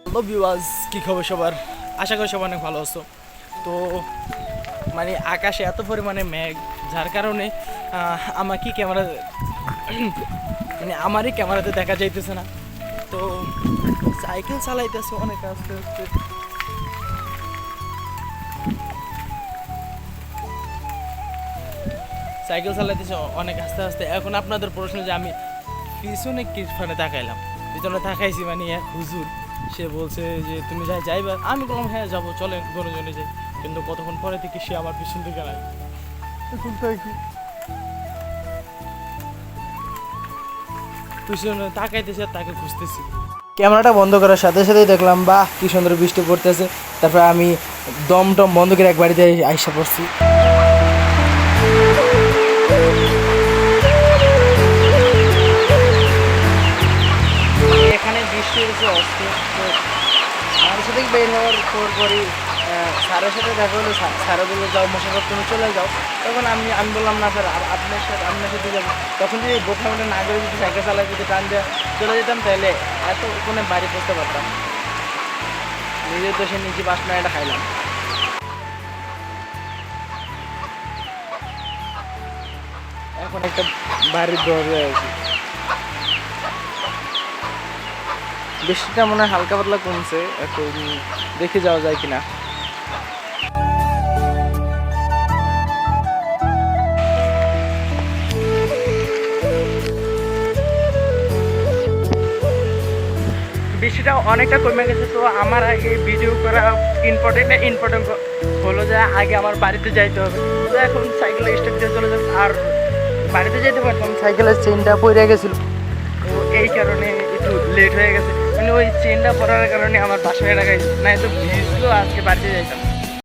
Hello viewers, কী খবর সবার? আশা করি সবাই অনেক ভালো আছো। তো মানে আকাশে এত পরিমাণে মেঘ, যার কারণে আমাকে ক্যামেরা মানে আমারই ক্যামেরাতে দেখা যাইতেছে না। তো সাইকেল চালাইতেছে অনেক আস্তে আস্তে। সাইকেল চালাইতেছে অনেক আস্তে আস্তে। এখন আপনাদের প্রশ্ন যে আমি পিছনে কিখানে তাকাইলাম, পিছনে তাকাইছি মানে এক হুজুর, সে বলছে যে তুমি যাইবা। আমি বললাম হ্যাঁ যাবো, চলেন দুজনে যাই। কিন্তু কতক্ষণ পরে থেকে সে আমার পিছন থেকে নাই। এখন থাকি পিছনে তাকাইতেছি আর তাকে খুঁজতেছি। ক্যামেরাটা বন্ধ করার সাথে সাথেই দেখলাম বাহ কি সুন্দর বৃষ্টি পড়তেছে। তারপরে আমি দম টম বন্ধ করে এক বাড়িতে আইসা পড়ছি। এখানে বৃষ্টি হচ্ছে অস্থির। তো আমার সাথে বের হওয়ার পরই স্যারের সাথে দেখা হলো। স্যারে বললো যাও মোশাররফ তুমি চলে যাও। তখন আমি বললাম না স্যার, আপনার সাথে যাবো। তখন যদি বোখামটা না করে যদি সাইকেল চালায় যদি টান দিয়ে চলে যেতাম, তাহলে এত ওখানে বাড়ি পৌঁছতে পারতাম। নিজের দেশে নিজে 5 মিনিট খাইলাম। এখন একটা বাড়ির দরজায় আছি। বৃষ্টিটা মনে হয় হালকা পাতলা কমছে, এখন দেখে যাওয়া যায় কিনা। বৃষ্টিটা অনেকটা কমে গেছে। তো আমার আগে ভিডিও করা ইম্পর্টেন্ট হলো যে আগে আমার বাড়িতে যাইতে হবে। তো এখন সাইকেলে স্টার্ট দিয়ে চলে যাচ্ছে। আর বাড়িতে যেতে পারতাম, সাইকেলের চেনটা পড়ে গেছিল। তো এই কারণে একটু লেট হয়ে গেছে। মানে ওই চেনটা পড়ার কারণে আমার বাসায় রাখাই, নাই তো ভিজলেও আজকে বাড়িতে যাইতাম।